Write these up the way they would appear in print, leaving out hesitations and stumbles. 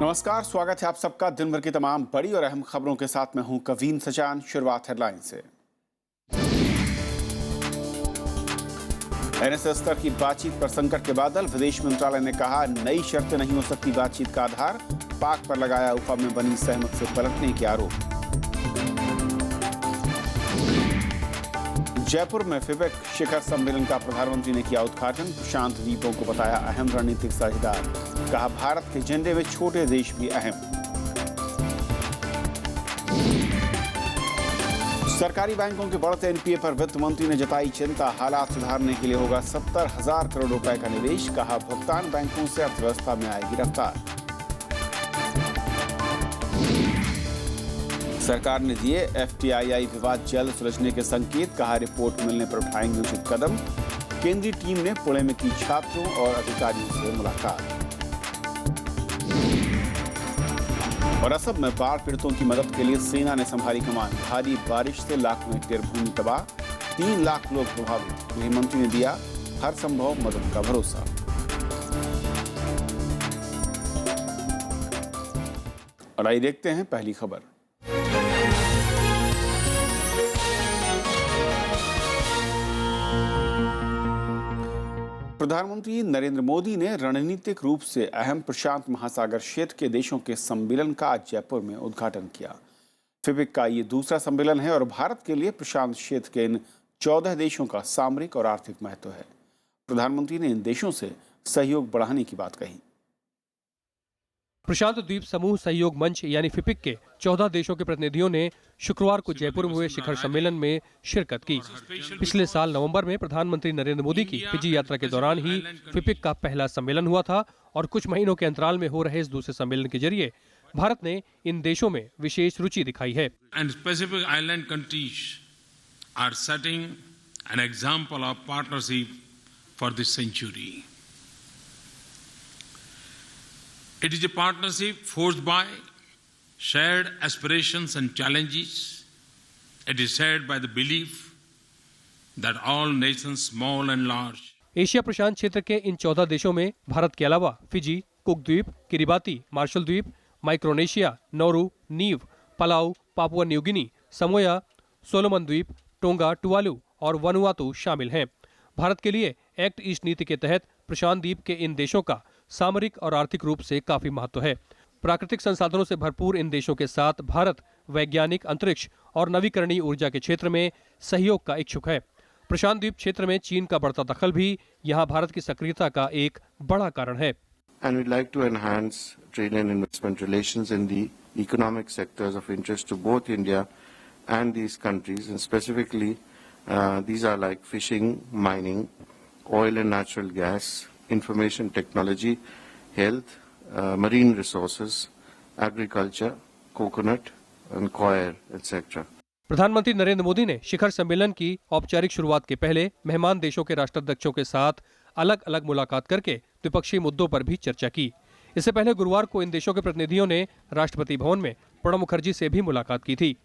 नमस्कार, स्वागत है आप सबका दिन भर की तमाम बड़ी और अहम खबरों के साथ। मैं हूं कवीन सचान। शुरुआत हेडलाइन से। एनएसएस स्तर की बातचीत पर संकट के बादल। विदेश मंत्रालय ने कहा नई शर्तें नहीं हो सकती बातचीत का आधार। पाक पर लगाया उफा में बनी सहमत से पलटने के आरोप। जयपुर में फिपेक शिखर सम्मेलन का प्रधानमंत्री ने किया उद्घाटन। प्रशांत द्वीपों को बताया अहम रणनीतिक साझेदार। कहा भारत के एजेंडे में छोटे देश भी अहम। सरकारी बैंकों के बढ़ते एनपीए पर वित्त मंत्री ने जताई चिंता। हालात सुधारने के लिए होगा 70,000 करोड़ रुपए का निवेश। कहा भुगतान बैंकों से अर्थव्यवस्था में आएगी रफ्तार। सरकार ने दिए एफटीआईआई विवाद जल्द सुलझने के संकेत। कहा रिपोर्ट मिलने पर उठाएंगे उचित कदम। केंद्रीय टीम ने पुणे में की छात्रों और अधिकारियों से मुलाकात। और असम में बाढ़ पीड़ितों की मदद के लिए सेना ने संभाली कमान। भारी बारिश से लाखों हेक्टेयर भूमि तबाह, 3 लाख लोग प्रभावित। गृहमंत्री ने दिया हर संभव मदद का भरोसा। और आइए देखते हैं पहली खबर। प्रधानमंत्री नरेंद्र मोदी ने रणनीतिक रूप से अहम प्रशांत महासागर क्षेत्र के देशों के सम्मेलन का आज जयपुर में उद्घाटन किया। फिपिक का ये दूसरा सम्मेलन है और भारत के लिए प्रशांत क्षेत्र के इन 14 देशों का सामरिक और आर्थिक महत्व है। प्रधानमंत्री ने इन देशों से सहयोग बढ़ाने की बात कही। प्रशांत द्वीप समूह सहयोग मंच यानी फिपिक के 14 देशों के प्रतिनिधियों ने शुक्रवार को जयपुर में हुए शिखर सम्मेलन में शिरकत की। पिछले साल नवंबर में प्रधानमंत्री नरेंद्र मोदी की फिजी यात्रा के दौरान ही फिपिक का पहला सम्मेलन हुआ था और कुछ महीनों के अंतराल में हो रहे इस दूसरे सम्मेलन के जरिए भारत ने इन देशों में विशेष रुचि दिखाई है। And specific island countries are setting an example of partnership for this century. It is a partnership forged by shared aspirations and challenges. It is shared by the belief that all nations, small and large. Asia प्रशांत क्षेत्र के इन 14 देशों में भारत के अलावा Fiji, Cook द्वीप, Kiribati, Marshall द्वीप, Micronesia, Nauru, Niue, Palau, Papua New Guinea, Samoa, Solomon द्वीप, टोंगा, टुवालू और वनुआतू शामिल हैं। भारत के लिए एक्ट ईस्ट नीति के तहत प्रशांत द्वीप के इन देशों का सामरिक और आर्थिक रूप से काफी महत्व है। प्राकृतिक संसाधनों से भरपूर इन देशों के साथ भारत वैज्ञानिक, अंतरिक्ष और नवीकरणीय ऊर्जा के क्षेत्र में सहयोग का इच्छुक है। प्रशांत द्वीप क्षेत्र में चीन का बढ़ता दखल भी यहाँ भारत की सक्रियता का एक बड़ा कारण है। And we'd like to enhance trade and investment relations in the economic sectors of interest to both India and these countries, and specifically these are like fishing, mining, oil and natural gas, information technology, health, marine resources, agriculture, coconut and coir, etc. प्रधानमंत्री नरेंद्र मोदी ने शिखर सम्मेलन की औपचारिक शुरुआत के पहले मेहमान देशों के राष्ट्राध्यक्षों के साथ अलग अलग मुलाकात करके द्विपक्षीय मुद्दों पर भी चर्चा की। इससे पहले गुरुवार को इन देशों के प्रतिनिधियों ने राष्ट्रपति भवन में प्रणब मुखर्जी से भी मुलाकात की थी।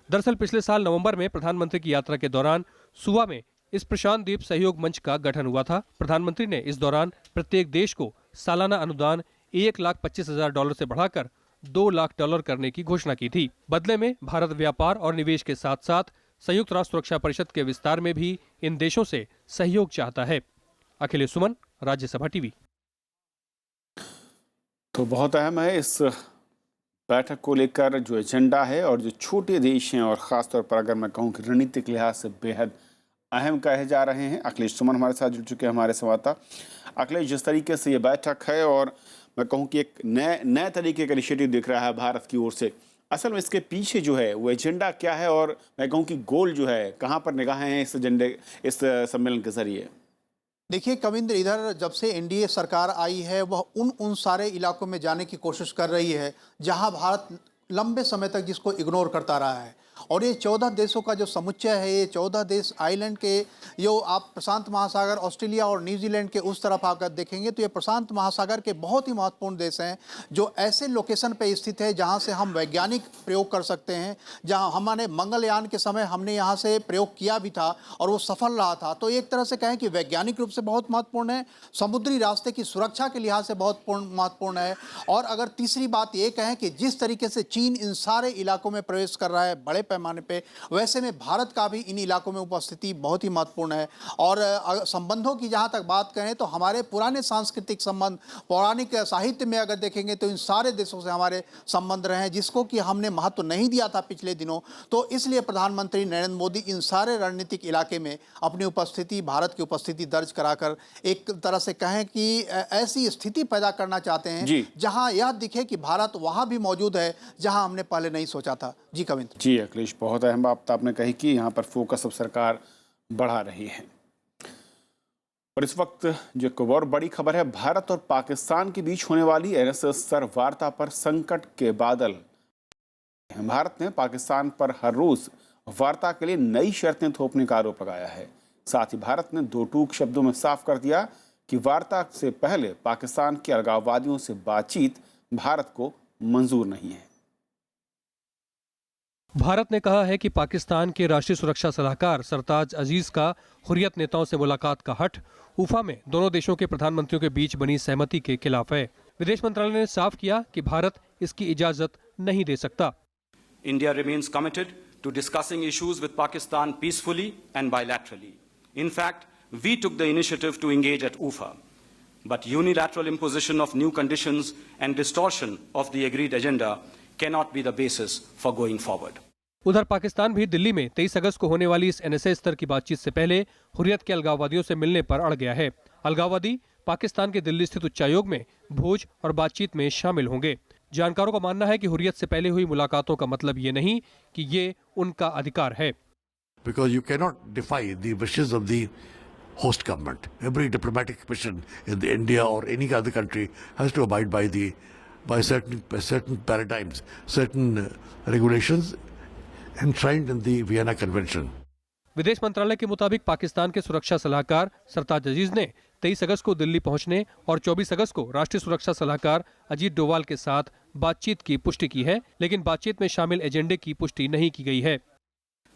दरअसल पिछले साल नवंबर में प्रधानमंत्री की यात्रा के दौरान सुवा में इस प्रशांत द्वीप सहयोग मंच का गठन हुआ था। प्रधानमंत्री ने इस दौरान प्रत्येक देश को सालाना अनुदान $1,25,000 से बढ़ाकर $2 लाख करने की घोषणा की थी। बदले में भारत व्यापार और निवेश के साथ साथ संयुक्त राष्ट्र सुरक्षा परिषद के विस्तार में भी इन देशों से सहयोग चाहता है। अखिलेश सुमन, राज्यसभा टीवी। तो बहुत अहम है इस बैठक को लेकर जो एजेंडा है और जो छोटे देश हैं और खासतौर पर अगर मैं कहूँ कि रणनीतिक लिहाज से बेहद अहम कहे जा रहे हैं। अखिलेश सुमन हमारे साथ जुड़ चुके हैं, हमारे संवाददाता। अखिलेश, जिस तरीके से ये बैठक है और मैं कहूँ कि एक नए तरीके का इनिशिएटिव दिख रहा है भारत की ओर से, असल में इसके पीछे जो है वो एजेंडा क्या है और मैं कहूँ कि गोल जो है कहाँ पर निगाहें हैं इस एजेंडे, इस सम्मेलन के जरिए? देखिए कविंद्र, इधर जब से एनडीए सरकार आई है वह उन सारे इलाकों में जाने की कोशिश कर रही है जहां भारत लंबे समय तक जिसको इग्नोर करता रहा है, और ये 14 देशों का जो समुच्चय है, ये 14 देश आइलैंड के, जो आप प्रशांत महासागर, ऑस्ट्रेलिया और न्यूजीलैंड के उस तरफ आकर देखेंगे तो ये प्रशांत महासागर के बहुत ही महत्वपूर्ण देश हैं, जो ऐसे लोकेशन पे स्थित है जहाँ से हम वैज्ञानिक प्रयोग कर सकते हैं, जहाँ हमारे मंगलयान के समय हमने यहाँ से प्रयोग किया भी था और वो सफल रहा था। तो एक तरह से कहें कि वैज्ञानिक रूप से बहुत महत्वपूर्ण है, समुद्री रास्ते की सुरक्षा के लिहाज से बहुत महत्वपूर्ण है। और अगर तीसरी बात ये कहें कि जिस तरीके से चीन इन सारे इलाकों में प्रवेश कर रहा है बड़े पैमाने पे, वैसे में भारत का भी इन इलाकों में उपस्थिति बहुत ही महत्वपूर्ण है। और संबंधों की जहाँ तक बात करें तो हमारे पुराने सांस्कृतिक संबंध, पौराणिक साहित्य में अगर देखेंगे तो इन सारे देशों से हमारे संबंध रहे हैं, जिसको कि हमने महत्व नहीं दिया था पिछले दिनों। तो इसलिए प्रधानमंत्री नरेंद्र मोदी इन सारे रणनीतिक इलाके में अपनी उपस्थिति, भारत की उपस्थिति दर्ज कराकर एक तरह से कहें कि ऐसी स्थिति पैदा करना चाहते हैं जहां यह दिखे कि भारत वहां भी मौजूद है जहां हमने पहले नहीं सोचा था। जी कविंद्र। जी अखिलेश, बहुत अहम बात आपने कही कि यहाँ पर फोकस अब सरकार बढ़ा रही है। और इस वक्त जो एक और बड़ी खबर है, भारत और पाकिस्तान के बीच होने वाली एनएसएस स्तर वार्ता पर संकट के बादल। भारत ने पाकिस्तान पर हर रोज वार्ता के लिए नई शर्तें थोपने का आरोप लगाया है। साथ ही भारत ने दो टूक शब्दों में साफ कर दिया कि वार्ता से पहले पाकिस्तान के अलगाववादियों से बातचीत भारत को मंजूर नहीं है। भारत ने कहा है कि पाकिस्तान के राष्ट्रीय सुरक्षा सलाहकार सरताज अजीज का हुर्रियत नेताओं से मुलाकात का हठ उफा में दोनों देशों के प्रधानमंत्रियों के बीच बनी सहमति के खिलाफ है। विदेश मंत्रालय ने साफ किया कि भारत इसकी इजाजत नहीं दे सकता। India remains committed to discussing issues with Pakistan peacefully and bilaterally. In fact, we took the initiative to engage at UFA. But unilateral imposition of new conditions and distortion of the agreed agenda cannot be the basis for going forward. उधर पाकिस्तान भी दिल्ली में 23 अगस्त को होने वाली इस NSA स्तर की बातचीत से पहले हुर्रियत के अलगाववादियों से मिलने पर अड़ गया है। अलगाववादी पाकिस्तान के दिल्ली स्थित उच्चायोग में भोज और बातचीत में शामिल होंगे। जानकारों का मानना है कि हुर्रियत से पहले हुई मुलाकातों का मतलब ये नहीं कि ये उनका अधिकार है। Because you cannot defy the wishes of the host government. Every diplomatic mission in India or any other country has to abide by certain paradigms, certain regulations enshrined in the Vienna Convention. विदेश मंत्रालय के मुताबिक पाकिस्तान के सुरक्षा सलाहकार सरताज अजीज ने 23 अगस्त को दिल्ली पहुंचने और 24 अगस्त को राष्ट्रीय सुरक्षा सलाहकार अजीत डोवाल के साथ बातचीत की पुष्टि की है, लेकिन बातचीत में शामिल एजेंडे की पुष्टि नहीं की गई है।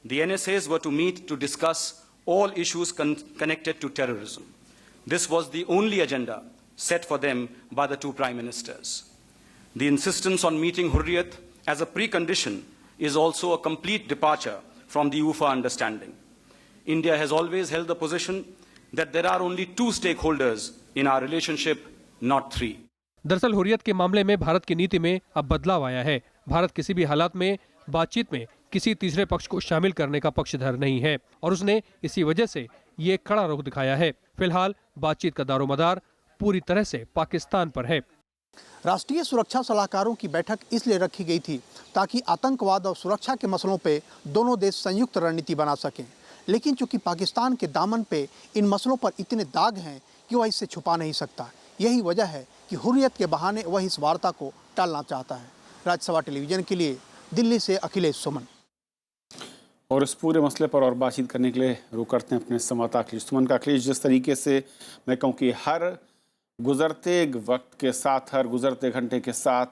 The NSAs were to meet to discuss all issues connected to terrorism. This was the only agenda set for them by the two prime ministers. The insistence on meeting Hurriyat as a precondition is also a complete departure from the UFA understanding. India has always held the position that there are only two stakeholders in our relationship, not three. दरअसल हुर्रियत के मामले में भारत की नीति में अब बदलाव आया है। भारत किसी भी हालात में बातचीत में किसी तीसरे पक्ष को शामिल करने का पक्षधर नहीं है और उसने इसी वजह से ये कड़ा रुख दिखाया है। फिलहाल बातचीत का दारोमदार पूरी तरह से पाकिस्तान पर है। राष्ट्रीय सुरक्षा सलाहकारों की बैठक इसलिए रखी गई थी ताकि आतंकवाद और सुरक्षा के मसलों पे दोनों देश संयुक्त रणनीति बना सकें, लेकिन चूंकि पाकिस्तान के दामन पे इन मसलों पर इतने दाग हैं कि वह इससे छुपा नहीं सकता। यही वजह है कि हुर्रियत के बहाने वह इस वार्ता को टालना चाहता है। राज्यसभा टेलीविजन के लिए दिल्ली से अखिलेश सुमन। और इस पूरे मसले पर और बातचीत करने के लिए रुख करते हैं अपने संवाददाता अखिलेश सुमन का। अखिलेश, जिस तरीके से मैं कहूँ कि हर गुजरते वक्त के साथ, हर गुजरते घंटे के साथ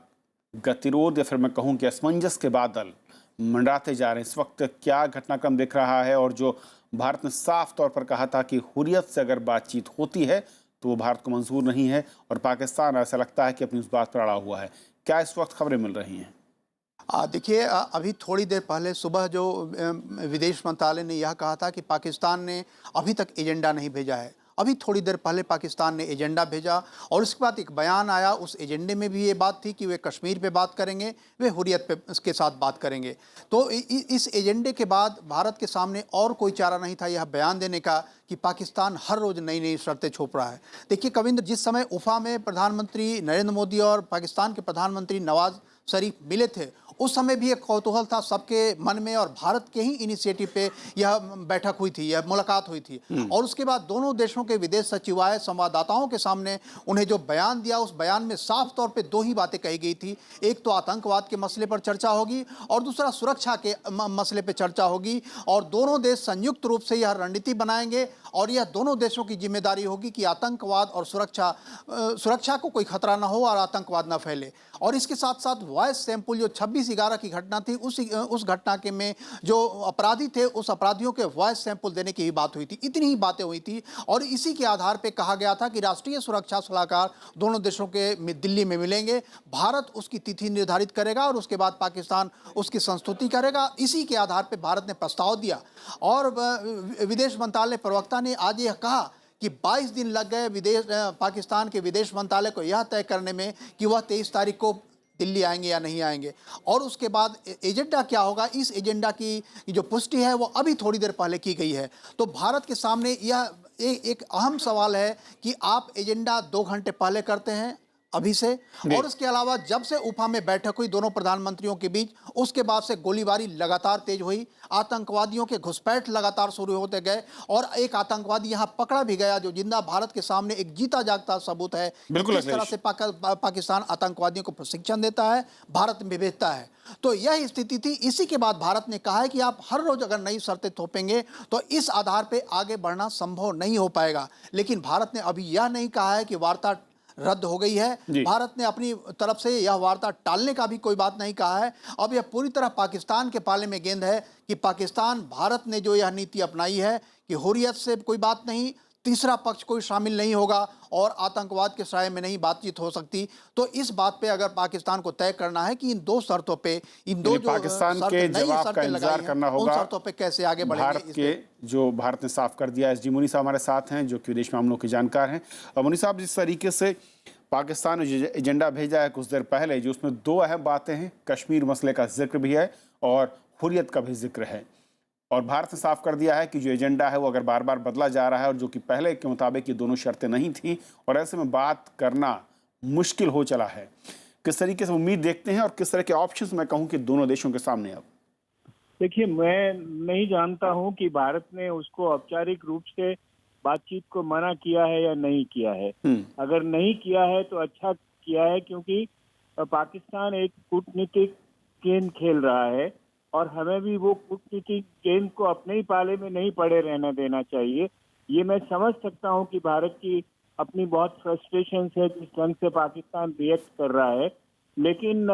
गतिरोध या फिर मैं कहूँ कि असमंजस के बादल मंडराते जा रहे हैं, इस वक्त क्या घटनाक्रम दिख रहा है? और जो भारत ने साफ तौर पर कहा था कि हुर्रियत से अगर बातचीत होती है तो वो भारत को मंजूर नहीं है, और पाकिस्तान ऐसा लगता है कि अपनी उस बात पर अड़ा हुआ है। क्या इस वक्त खबरें मिल रही हैं? देखिए, अभी थोड़ी देर पहले सुबह जो विदेश मंत्रालय ने यह कहा था कि पाकिस्तान ने अभी तक एजेंडा नहीं भेजा है। अभी थोड़ी देर पहले पाकिस्तान ने एजेंडा भेजा और उसके बाद एक बयान आया। उस एजेंडे में भी ये बात थी कि वे कश्मीर पे बात करेंगे, वे हुर्रियत पे के साथ बात करेंगे। तो इस एजेंडे के बाद भारत के सामने और कोई चारा नहीं था यह बयान देने का कि पाकिस्तान हर रोज़ नई नई शर्तें छोप रहा है। देखिए कविंद्र, जिस समय उफा में प्रधानमंत्री नरेंद्र मोदी और पाकिस्तान के प्रधानमंत्री नवाज शरीफ मिले थे, उस समय भी एक कौतूहल था सबके मन में, और भारत के ही इनिशिएटिव पे यह बैठक हुई थी, यह मुलाकात हुई थी। और उसके बाद दोनों देशों के विदेश सचिवालय संवाददाताओं के सामने उन्हें जो बयान दिया, उस बयान में साफ तौर पे दो ही बातें कही गई थी। एक तो आतंकवाद के मसले पर चर्चा होगी और दूसरा सुरक्षा के मसले पर चर्चा होगी, और दोनों देश संयुक्त रूप से यह रणनीति बनाएंगे और यह दोनों देशों की जिम्मेदारी होगी कि आतंकवाद और सुरक्षा को कोई खतरा ना हो और आतंकवाद ना फैले। और इसके साथ साथ वॉइस सैंपल जो 26/11 की घटना थी, उस घटना के में जो अपराधी थे, उस अपराधियों के वॉइस सैंपल देने की ही बात हुई थी। इतनी ही बातें हुई थी और इसी के आधार पर कहा गया था कि राष्ट्रीय सुरक्षा सलाहकार दोनों देशों के दिल्ली में मिलेंगे। भारत उसकी तिथि निर्धारित करेगा और उसके बाद पाकिस्तान उसकी संस्तुति करेगा। इसी के आधार पर भारत ने प्रस्ताव दिया और विदेश मंत्रालय प्रवक्ता ने आज यह कहा कि 22 दिन लग गए पाकिस्तान के विदेश मंत्रालय को यह तय करने में कि वह 23 तारीख को दिल्ली आएंगे या नहीं आएंगे, और उसके बाद एजेंडा क्या होगा। इस एजेंडा की जो पुष्टि है वो अभी थोड़ी देर पहले की गई है। तो भारत के सामने यह एक अहम सवाल है कि आप एजेंडा 2 घंटे पहले करते हैं अभी से, और उसके अलावा जब से उफा में बैठक हुई दोनों प्रधानमंत्रियों के बीच, उसके बाद से गोलीबारी लगातार तेज हुई, आतंकवादियों के घुसपैठ लगातार शुरू होते गए और एक आतंकवादी यहां पकड़ा भी गया जो जिंदा भारत के सामने एक जीता जागता सबूत है किस तरह से पाकिस्तान आतंकवादियों को प्रशिक्षण देता है, भारत में भेजता है। तो यह स्थिति थी। इसी के बाद भारत ने कहा है कि आप हर रोज अगर नई शर्तें थोपेंगे तो इस आधार पर आगे बढ़ना संभव नहीं हो पाएगा। लेकिन भारत ने अभी यह नहीं कहा है कि वार्ता रद्द हो गई है। भारत ने अपनी तरफ से यह वार्ता टालने का भी कोई बात नहीं कहा है। अब यह पूरी तरह पाकिस्तान के पाले में गेंद है कि पाकिस्तान, भारत ने जो यह नीति अपनाई है कि हुर्रियत से कोई बात नहीं, तीसरा पक्ष कोई शामिल नहीं होगा और आतंकवाद के साये में नहीं बातचीत हो सकती। तो इस बात पे अगर पाकिस्तान को तय करना है कि इन दो शर्तों पे, इन दो जो पाकिस्तान के जवाब का इंतजार करना होगा, उन शर्तों पे कैसे आगे बढ़ेंगे। भारत ने साफ कर दिया। एसडी मुनी साहब हमारे साथ हैं जो कि विदेश मामलों के जानकार हैं। और मुनी साहब, जिस तरीके से पाकिस्तान ने एजेंडा भेजा है कुछ देर पहले, जो उसमें 2 अहम बातें हैं, कश्मीर मसले का जिक्र भी है और हुर्रियत का भी जिक्र है, और भारत ने साफ कर दिया है कि जो एजेंडा है वो अगर बार बार बदला जा रहा है और जो कि पहले के मुताबिक ये दोनों शर्तें नहीं थी, और ऐसे में बात करना मुश्किल हो चला है। किस तरीके से उम्मीद देखते हैं और किस तरह के ऑप्शंस मैं कहूं कि दोनों देशों के सामने? अब देखिए, मैं नहीं जानता हूं कि भारत ने उसको औपचारिक रूप से बातचीत को मना किया है या नहीं किया है। अगर नहीं किया है तो अच्छा किया है, क्योंकि पाकिस्तान एक कूटनीतिक गेम खेल रहा है और हमें भी वो कूटनीतिक गेम को अपने ही पाले में नहीं पड़े रहना देना चाहिए। ये मैं समझ सकता हूं कि भारत की अपनी बहुत फ्रस्ट्रेशन है जिस ढंग से पाकिस्तान रिएक्ट कर रहा है, लेकिन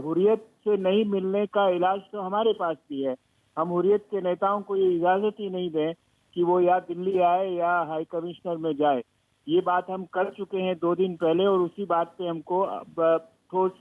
हुर्रियत से नहीं मिलने का इलाज तो हमारे पास भी है। हम हुर्रियत के नेताओं को ये इजाजत ही नहीं दें कि वो या दिल्ली आए या हाई कमिश्नर में जाए। ये बात हम कर चुके हैं 2 दिन पहले और उसी बात पे हमको ठोस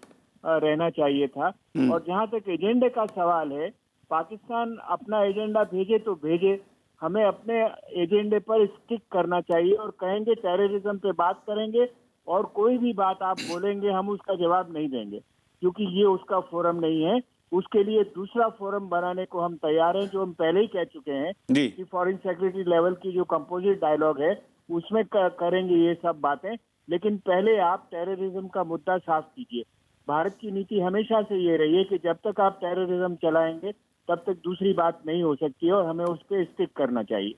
रहना चाहिए था। और जहां तक एजेंडे का सवाल है, पाकिस्तान अपना एजेंडा भेजे तो भेजे, हमें अपने एजेंडे पर स्टिक करना चाहिए और कहेंगे टेररिज्म पे बात करेंगे और कोई भी बात आप बोलेंगे हम उसका जवाब नहीं देंगे, क्योंकि ये उसका फोरम नहीं है। उसके लिए दूसरा फोरम बनाने को हम तैयार हैं, जो हम पहले ही कह चुके हैं कि फॉरेन सेक्रेटरी लेवल की जो कंपोजिट डायलॉग है उसमें करेंगे ये सब बातें। लेकिन पहले आप टेररिज्म का मुद्दा साफ कीजिए। भारत की नीति हमेशा से ये रही है कि जब तक आप टेररिज्म चलाएंगे तब तक दूसरी बात नहीं हो सकती है और हमें उस पर स्टिक करना चाहिए।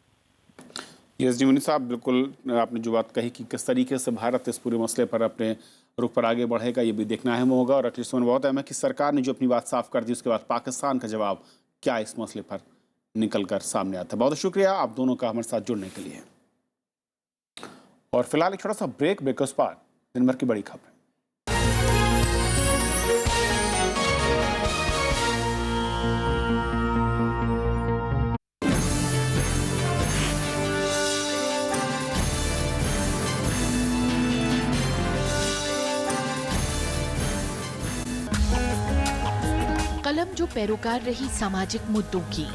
एसडी मुनी साहब, बिल्कुल आपने जो बात कही कि किस तरीके से भारत इस पूरे मसले पर अपने रुख पर आगे बढ़ेगा, ये भी देखना अहम होगा। और अखिलेश सुमन, बहुत अहम है कि सरकार ने जो अपनी बात साफ कर दी, उसके बाद पाकिस्तान का जवाब क्या इस मसले पर निकल कर सामने आता है। बहुत शुक्रिया आप दोनों का हमारे साथ जुड़ने के लिए। और फिलहाल एक छोटा सा ब्रेक उस पार दिन भर की बड़ी खबर। कलम जो पैरोकार रही सामाजिक मुद्दों की।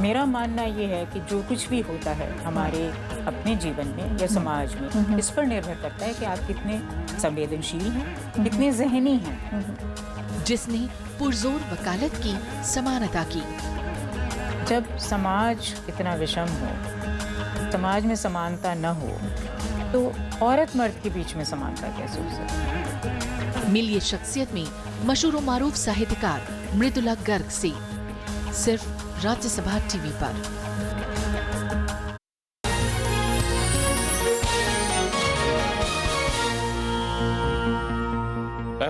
मेरा मानना ये है कि जो कुछ भी होता है हमारे अपने जीवन में या समाज में, इस पर निर्भर करता है कि आप कितने संवेदनशील हैं, कितने ज़हनी हैं। जिसने पुरजोर वकालत की समानता की। जब समाज इतना विषम हो, समाज में समानता न हो, तो औरत मर्द के बीच में समानता कैसे हो सकती है? मिलिए शख्सियत में मशहूर व मारूफ साहित्यकार मृदुला गर्ग से, सिर्फ राज्यसभा टीवी पर।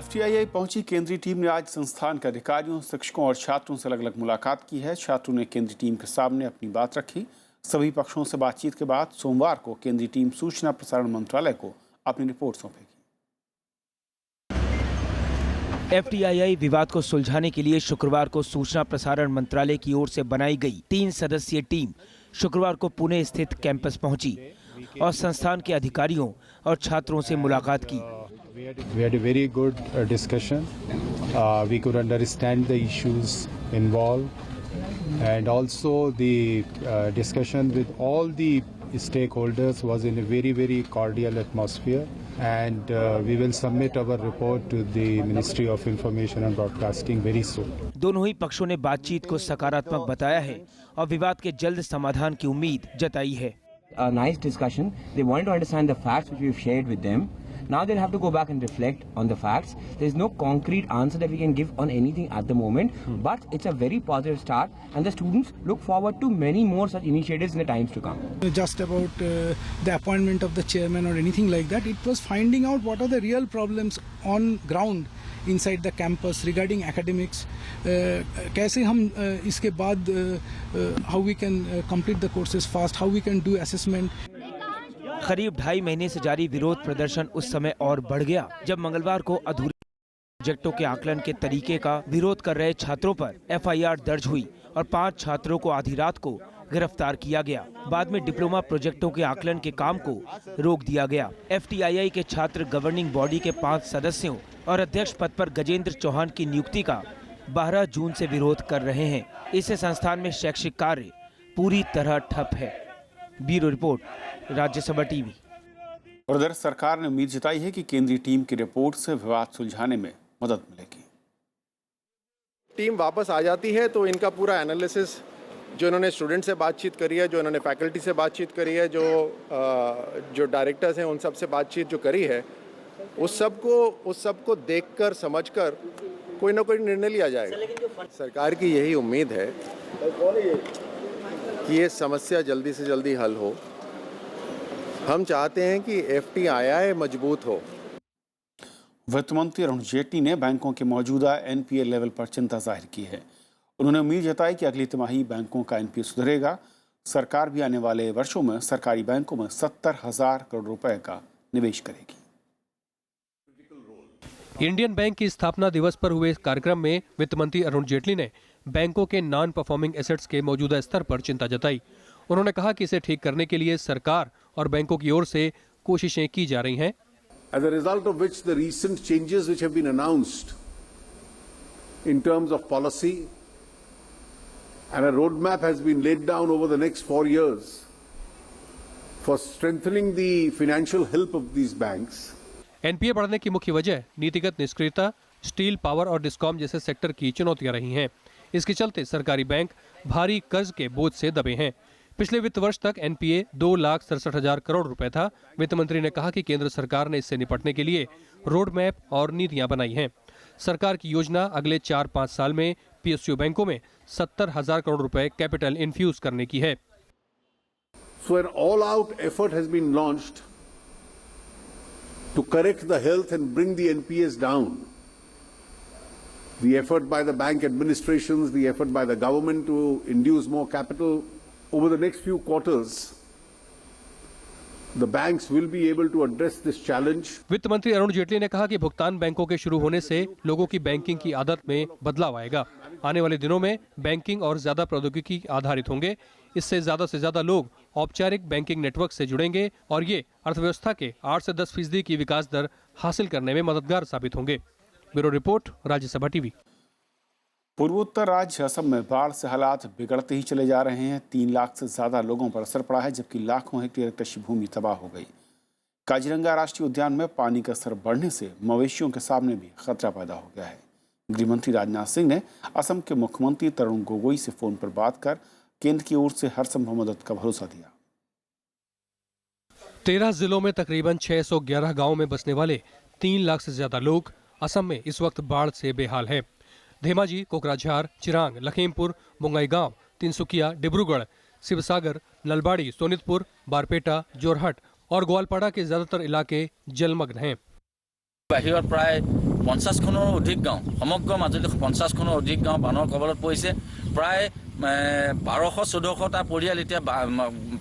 FTII पहुंची केंद्रीय टीम ने आज संस्थान के अधिकारियों, शिक्षकों और छात्रों से अलग अलग मुलाकात की है। छात्रों ने केंद्रीय टीम के सामने अपनी बात रखी। सभी पक्षों से बातचीत के बाद सोमवार को केंद्रीय टीम सूचना प्रसारण मंत्रालय को अपनी रिपोर्ट सौंपेगी। FTII विवाद को सुलझाने के लिए शुक्रवार को सूचना प्रसारण मंत्रालय की ओर से बनाई गई 3 सदस्यीय टीम शुक्रवार को पुणे स्थित कैंपस पहुंची और संस्थान के अधिकारियों और छात्रों से मुलाकात की। We had a very good discussion. We could understand the issues involved, and also the discussion with all the stakeholders was in a very cordial atmosphere. And we will submit our report to the Ministry of Information and Broadcasting very soon. दोनों ही पक्षों ने बातचीत को सकारात्मक बताया है और विवाद के जल्द समाधान की उम्मीद जताई है। A nice discussion. They wanted to understand the facts which we've shared with them. Now they'll have to go back and reflect on the facts. There's no concrete answer that we can give on anything at the moment, but it's a very positive start, and the students look forward to many more such initiatives in the times to come. Just about the appointment of the chairman or anything like that, it was finding out what are the real problems on ground inside the campus regarding academics. कैसे हम इसके बाद how we can complete the courses fast, how we can do assessment. करीब 2.5 महीने से जारी विरोध प्रदर्शन उस समय और बढ़ गया जब मंगलवार को अधूरे प्रोजेक्टों के आकलन के तरीके का विरोध कर रहे छात्रों पर FIR दर्ज हुई और 5 छात्रों को आधी रात को गिरफ्तार किया गया। बाद में डिप्लोमा प्रोजेक्टों के आकलन के काम को रोक दिया गया। FTII के छात्र गवर्निंग बॉडी के 5 सदस्यों और अध्यक्ष पद पर गजेंद्र चौहान की नियुक्ति का 12 जून से विरोध कर रहे हैं। इससे संस्थान में शैक्षिक कार्य पूरी तरह ठप है। Bureau report, Rajya Sabha TV. और उधर सरकार ने उम्मीद जताई है कि केंद्रीय टीम की रिपोर्ट से विवाद सुलझाने में मदद मिलेगी। टीम वापस आ जाती है तो इनका पूरा एनालिसिस, जो इन्होंने स्टूडेंट से बातचीत करी है, जो इन्होंने फैकल्टी से बातचीत करी है, जो डायरेक्टर्स हैं उन सब से बातचीत जो करी है, उस सब को देखकर समझकर कोई ना कोई निर्णय लिया जाएगा। सरकार की यही उम्मीद है कि ये समस्या जल्दी से जल्दी हल हो। हम चाहते हैं कि FTII मजबूत हो। वित्त मंत्री अरुण जेटली ने बैंकों के मौजूदा NPA लेवल पर चिंता जाहिर की है। उन्होंने उम्मीद जताई कि अगली तिमाही बैंकों का NPA सुधरेगा। सरकार भी आने वाले वर्षों में सरकारी बैंकों में 70,000 करोड़ रुपए का निवेश करेगी। इंडियन बैंक की स्थापना दिवस पर हुए कार्यक्रम में वित्त मंत्री अरुण जेटली ने बैंकों के नॉन परफॉर्मिंग एसेट्स के मौजूदा स्तर पर चिंता जताई। उन्होंने कहा कि इसे ठीक करने के लिए सरकार और बैंकों की ओर से कोशिशें की जा रही हैं। As a result of which the recent changes which have been announced in terms of policy and a roadmap has been laid down over the next 4 years for strengthening the financial health of these banks. NPA बढ़ने की मुख्य वजह नीतिगत निष्क्रियता, steel, power और discom जैसे sector की चुनौतियां रही हैं। इसके चलते सरकारी बैंक भारी कर्ज के बोझ से दबे हैं। पिछले वित्त वर्ष तक NPA 2,67,000 करोड़ रुपए था। वित्त मंत्री ने कहा कि केंद्र सरकार ने इससे निपटने के लिए रोड मैप और नीतियां बनाई हैं। सरकार की योजना अगले 4-5 साल में PSU बैंकों में 70,000 करोड़ रुपए कैपिटल इन्फ्यूज करने की है। So an all-out effort has been launched to correct the health and bring the NPAs down. The effort by the bank administrations, the effort by the government to induce more capital over the next few quarters, the banks will be able to address this challenge. वित्त मंत्री अरुण जेटली ने कहा कि भुगतान बैंकों के शुरू होने से लोगों की बैंकिंग की आदत में बदलाव आएगा। आने वाले दिनों में बैंकिंग और ज्यादा प्रौद्योगिकी आधारित होंगे। इससे ज्यादा लोग औपचारिक बैंकिंग नेटवर्क से जुड़ेंगे और ये अर्थव्यवस्था के 8 से 10% की विकास दर हासिल करने में मददगार साबित होंगे। Bureau report, Rajya Sabha TV. पूर्वोत्तर राज्य असम में बाढ़ से हालात बिगड़ते ही चले जा रहे हैं। 3 लाख से ज्यादा लोगों पर असर पड़ा है, जबकि लाखों हेक्टेयर कृषि भूमि तबाह हो गई। काजीरंगा राष्ट्रीय उद्यान में पानी का स्तर बढ़ने से मवेशियों के सामने भी खतरा पैदा हो गया है। गृह मंत्री राजनाथ सिंह ने असम के मुख्यमंत्री तरुण गोगोई से फोन पर बात कर केंद्र की ओर से हर संभव मदद का भरोसा दिया। 13 जिलों में तकरीबन 611 गाँव में बसने वाले 3 लाख से ज्यादा लोग असम में इस वक्त बाढ़ से बेहाल है। धेमाजी, कोकराझार, चिरांग, लखीमपुर, बोंगाईगांव, तिनसुकिया, डिब्रूगढ़, शिवसागर, नलबाड़ी, सोनितपुर, बारपेटा, जोरहट और ग्वालपाड़ा के ज्यादातर इलाके जलमग्न हैं। বাহিৰৰ প্ৰায় 50খনৰ অধিক গাঁও, সমগ্ৰ মাজুলী 50খনৰ অধিক গাঁও বানৰ কবলত পৰিছে। প্ৰায় 1200-1400টা পৰিয়াল এতিয়া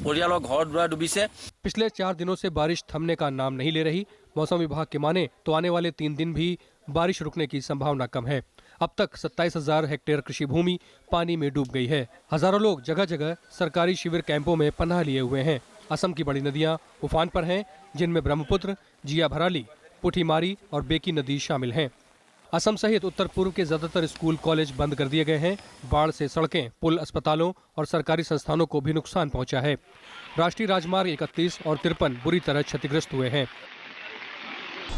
পৰিয়ালৰ ঘৰ দুৱাৰ ডুবিছে। पिछले 4 दिनों से बारिश थमने का नाम नहीं ले रही। मौसम विभाग के माने तो आने वाले 3 दिन भी बारिश रुकने की संभावना कम है। अब तक 27,000 हेक्टेयर कृषि भूमि पानी में डूब गई है। हजारों लोग जगह जगह सरकारी शिविर कैंपों में पनाह लिए हुए हैं। असम की बड़ी नदियां उफान पर हैं, जिनमें ब्रह्मपुत्र, जिया भराली, पुठीमारी और बेकी नदी शामिल हैं। असम सहित उत्तर पूर्व के ज्यादातर स्कूल कॉलेज बंद कर दिए गए हैं। बाढ़ से सड़कें, पुल, अस्पतालों और सरकारी संस्थानों को भी नुकसान पहुंचा है। राष्ट्रीय राजमार्ग 31 और 53 बुरी तरह क्षतिग्रस्त हुए हैं।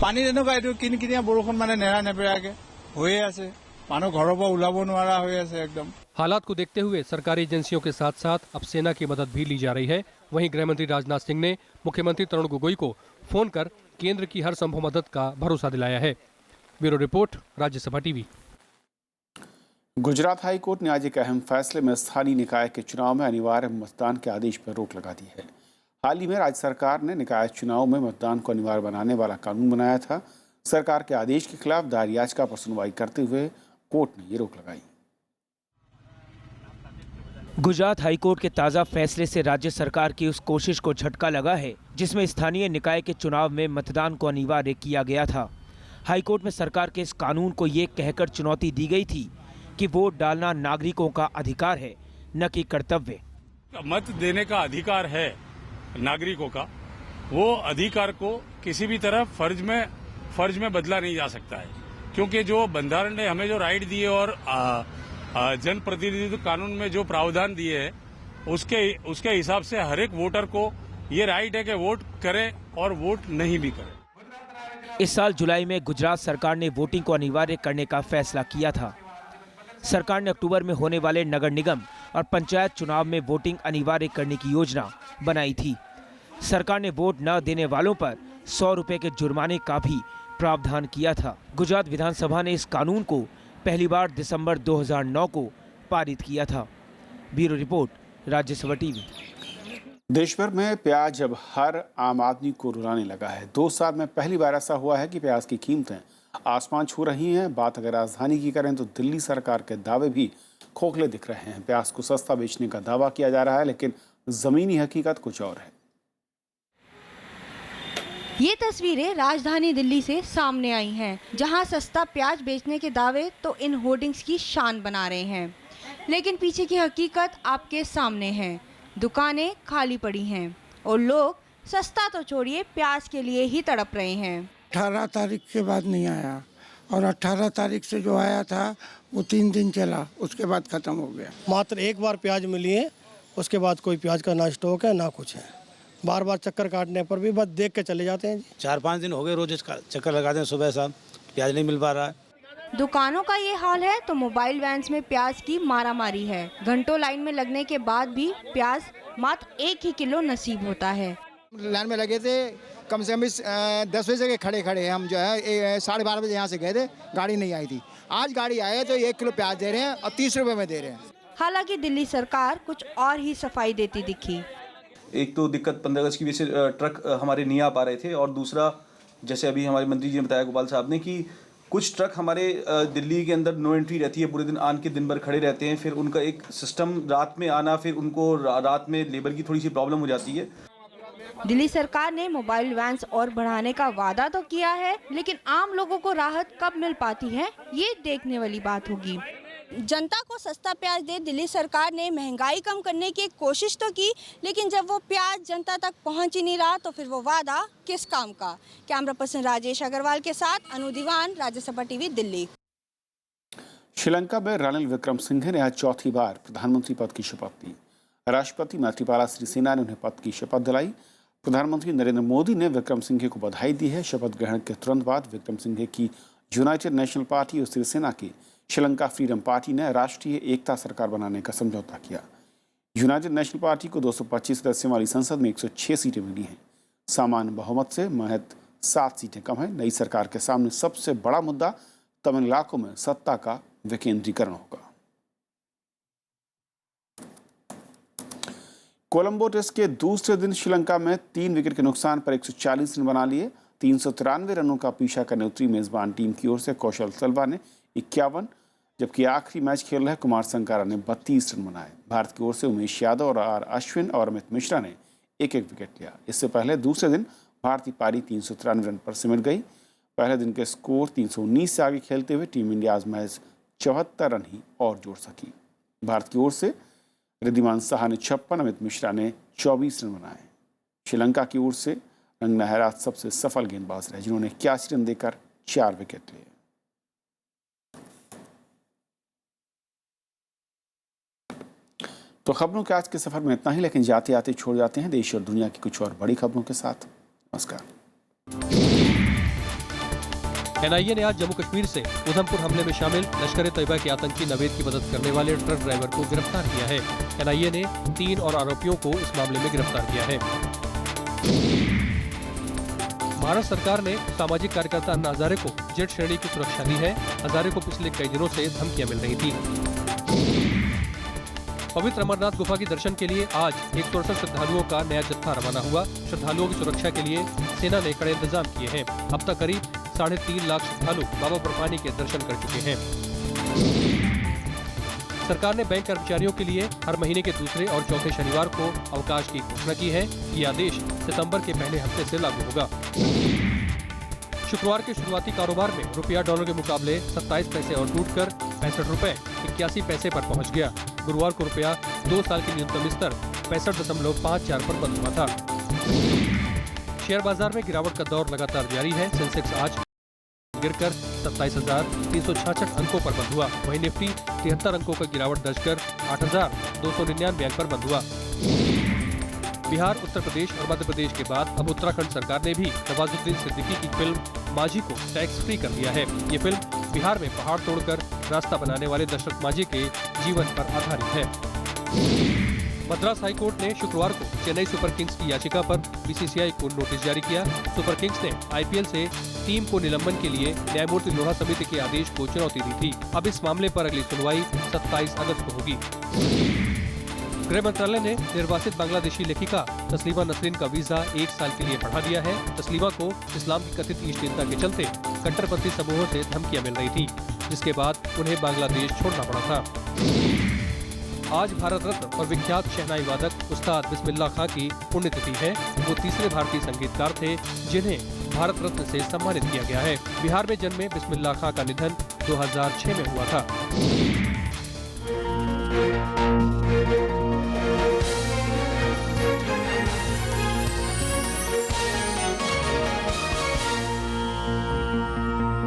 পানী তেনেকুৱা এইটো কিনকিনীয়া বৰষুণ মানে নেৰা নেপেৰাকে হৈয়ে আছে, মানুহ ঘৰৰ পৰা ওলাব নোৱাৰা হৈ আছে एकदम। हालात को देखते हुए सरकारी एजेंसियों के साथ साथ अब सेना की मदद भी ली जा रही है। वहीं गृहमंत्री राजनाथ सिंह ने मुख्यमंत्री तरुण गोगोई को फोन कर केंद्र की हर संभव मदद का भरोसा दिलाया है। Bureau report, Rajya Sabha TV. Gujarat high court ने आज एक अहम फैसले में स्थानीय निकाय के चुनाव में अनिवार्य मतदान के आदेश पर रोक लगा दी है। हाल ही में राज्य सरकार ने निकाय चुनाव में मतदान को अनिवार्य बनाने वाला कानून बनाया था। सरकार के आदेश के खिलाफ दायर याचिका पर सुनवाई करते हुए कोर्ट ने ये रोक लगाई। गुजरात हाईकोर्ट के ताज़ा फैसले से राज्य सरकार की उस कोशिश को झटका लगा है जिसमें स्थानीय निकाय के चुनाव में मतदान को अनिवार्य किया गया था। हाईकोर्ट में सरकार के इस कानून को ये कहकर चुनौती दी गई थी कि वोट डालना नागरिकों का अधिकार है, न कि कर्तव्य। मत देने का अधिकार है नागरिकों का, वो अधिकार को किसी भी तरह फर्ज में बदला नहीं जा सकता है, क्योंकि जो बंधारण ने हमें जो राइट दिए और जनप्रतिनिधित्व कानून में जो प्रावधान दिए है उसके हिसाब से हर एक वोटर को ये राइट है कि वोट करे और वोट नहीं भी करे। इस साल जुलाई में गुजरात सरकार ने वोटिंग को अनिवार्य करने का फैसला किया था। सरकार ने अक्टूबर में होने वाले नगर निगम और पंचायत चुनाव में वोटिंग अनिवार्य करने की योजना बनाई थी। सरकार ने वोट न देने वालों पर 100 रुपए के जुर्माने का भी प्रावधान किया था। गुजरात विधानसभा ने इस कानून को पहली बार दिसंबर 2009 को पारित किया था। Bureau report, Rajya Sabha TV. देश भर में प्याज अब हर आम आदमी को रुलाने लगा है। 2 साल में पहली बार ऐसा हुआ है कि प्याज की कीमतें आसमान छू रही हैं। बात अगर राजधानी की करें तो दिल्ली सरकार के दावे भी खोखले दिख रहे हैं। प्याज को सस्ता बेचने का दावा किया जा रहा है, लेकिन जमीनी हकीकत कुछ और है। ये तस्वीरें राजधानी दिल्ली से सामने आई हैं, जहां सस्ता प्याज बेचने के दावे तो इन होर्डिंग्स की शान बना रहे हैं, लेकिन पीछे की हकीकत आपके सामने है। दुकानें खाली पड़ी हैं और लोग सस्ता तो छोड़िए प्याज के लिए ही तड़प रहे हैं। 18 तारीख के बाद नहीं आया और 18 तारीख से जो आया था वो 3 दिन चला, उसके बाद खत्म हो गया। मात्र एक बार प्याज मिली है, उसके बाद कोई प्याज का ना स्टॉक है ना कुछ है। बार बार चक्कर काटने पर भी बस देख के चले जाते हैं। 4-5 दिन हो गए रोज इसका चक्कर लगाते हैं, सुबह शाम प्याज नहीं मिल पा रहा है। दुकानों का ये हाल है तो मोबाइल वैन्स में प्याज की मारामारी है। घंटों लाइन में लगने के बाद भी प्याज मात्र 1 ही किलो नसीब होता है। लाइन में लगे थे, कम से कम 10 बजे के खड़े हम जो है 12:30 बजे यहाँ से गए थे, गाड़ी नहीं आई थी। आज गाड़ी आए तो 1 किलो प्याज दे रहे हैं और 30 रुपए में दे रहे हैं। हालांकि दिल्ली सरकार कुछ और ही सफाई देती दिखी। एक तो दिक्कत 15 अगस्त की वजह से ट्रक हमारे नहीं आ पा रहे थे, और दूसरा जैसे अभी हमारे मंत्री जी ने बताया, गोपाल साहब ने, कि कुछ ट्रक हमारे दिल्ली के अंदर नो एंट्री रहती है, पूरे दिन आन के दिन भर खड़े रहते हैं। फिर उनका एक सिस्टम रात में आना, फिर उनको रात में लेबर की थोड़ी सी प्रॉब्लम हो जाती है। दिल्ली सरकार ने मोबाइल वैन्स और बढ़ाने का वादा तो किया है, लेकिन आम लोगों को राहत कब मिल पाती है ये देखने वाली बात होगी। जनता को सस्ता प्याज दे दिल्ली सरकार ने महंगाई कम करने की कोशिश तो की, लेकिन जब वो प्याज जनता तक पहुंच ही नहीं रहा तो फिर वो वादा किस काम का। कैमरा पर्सन राजेश अग्रवाल के साथ अनु दीवान, राज्यसभा टीवी, दिल्ली। श्रीलंका में रानिल विक्रमसिंघे ने आज चौथी बार प्रधानमंत्री पद की शपथ ली। राष्ट्रपति मैत्रीपाला सिरिसेना ने उन्हें पद की शपथ दिलाई। प्रधानमंत्री नरेंद्र मोदी ने विक्रमसिंघे को बधाई दी है। शपथ ग्रहण के तुरंत बाद विक्रमसिंघे की यूनाइटेड नेशनल पार्टी और सिरिसेना की श्रीलंका फ्रीडम पार्टी ने राष्ट्रीय एकता सरकार बनाने का समझौता किया। यूनाइटेड नेशनल पार्टी को 225 सदस्यों वाली संसद में 106 सीटें मिली हैं। सामान्य बहुमत से महज 7 सीटें कम है। नई सरकार के सामने सबसे बड़ा मुद्दा तमिल इलाकों में सत्ता का विकेंद्रीकरण होगा। कोलंबो टेस्ट के दूसरे दिन श्रीलंका में 3 विकेट के नुकसान पर 140 रन बना लिए। 393 रनों का पीछा करने उतरी मेजबान टीम की ओर से कौशल सल्वा ने 51, जबकि आखिरी मैच खेल रहे कुमार संगाकारा ने 32 रन बनाए। भारत की ओर से उमेश यादव और आर अश्विन और अमित मिश्रा ने एक विकेट लिया। इससे पहले दूसरे दिन भारतीय पारी 393 रन पर सिमट गई। पहले दिन के स्कोर 319 से आगे खेलते हुए टीम इंडिया आज महज 74 रन ही और जोड़ सकी। भारत की ओर से रिद्धिमान साहा ने 56, अमित मिश्रा ने 24 रन बनाए। श्रीलंका की ओर से रंगना हैरात सबसे सफल गेंदबाज रहे, जिन्होंने 81 रन देकर 4 विकेट लिए। तो खबरों के आज के सफर में इतना ही, लेकिन जाते आते छोड़ जाते हैं देश और दुनिया की कुछ और बड़ी खबरों के साथ। नमस्कार। एनआईए ने आज जम्मू कश्मीर से उधमपुर हमले में शामिल लश्कर-ए-तैयबा के आतंकी नवेद की मदद करने वाले ट्रक ड्राइवर को गिरफ्तार किया है। एनआईए ने 3 और आरोपियों को इस मामले में गिरफ्तार किया है। भारत सरकार ने सामाजिक कार्यकर्ता अन्ना हजारे को जेड श्रेणी की सुरक्षा दी है। हजारे को पिछले कई दिनों से धमकियां मिल रही थी। पवित्र अमरनाथ गुफा के दर्शन के लिए आज 168 श्रद्धालुओं का नया जत्था रवाना हुआ। श्रद्धालुओं की सुरक्षा के लिए सेना ने कड़े इंतजाम किए हैं। अब तक करीब 3.5 लाख श्रद्धालु बाबा बर्फानी के दर्शन कर चुके हैं। सरकार ने बैंक कर्मचारियों के लिए हर महीने के दूसरे और चौथे शनिवार को अवकाश की घोषणा की है। ये आदेश सितंबर के पहले हफ्ते से लागू होगा। शुक्रवार के शुरुआती कारोबार में रुपया डॉलर के मुकाबले 27 पैसे और टूटकर 65 रुपए 81 पैसे पर पहुंच गया। गुरुवार को रुपया 2 साल के न्यूनतम स्तर 65.54 पर बंद हुआ था। शेयर बाजार में गिरावट का दौर लगातार जारी है। सेंसेक्स आज गिरकर 27,366 अंकों पर बंद हुआ। वहीं निफ्टी 73 अंकों का गिरावट दर्ज कर 8,299 अंक पर बंद हुआ। बिहार, उत्तर प्रदेश और मध्य प्रदेश के बाद अब उत्तराखंड सरकार ने भी नवाजुद्दीन सिद्दीकी की फिल्म माझी को टैक्स फ्री कर दिया है। ये फिल्म बिहार में पहाड़ तोड़कर रास्ता बनाने वाले दशरथ माझी के जीवन पर आधारित है। मद्रास हाई कोर्ट ने शुक्रवार को चेन्नई सुपर किंग्स की याचिका पर बीसीसीआई को नोटिस जारी किया। सुपर किंग्स ने आईपीएल से टीम को निलंबन के लिए न्यायमूर्ति लोढ़ा समिति के आदेश को चुनौती दी थी। अब इस मामले पर अगली सुनवाई 27 अगस्त को होगी। गृह मंत्रालय ने निर्वासित बांग्लादेशी लेखिका तस्लीमा नसरीन का वीजा 1 साल के लिए बढ़ा दिया है। तस्लीमा को इस्लाम की कथित इष्टता के चलते कट्टरपंथी समूहों से धमकियां मिल रही थी, जिसके बाद उन्हें बांग्लादेश छोड़ना पड़ा था। आज भारत रत्न और विख्यात शहनाई वादक उस्ताद बिस्मिल्लाह खां की पुण्यतिथि है। वो तीसरे भारतीय संगीतकार थे जिन्हें भारत रत्न से सम्मानित किया गया है। बिहार में जन्मे बिस्मिल्लाह खां का निधन 2006 में हुआ था।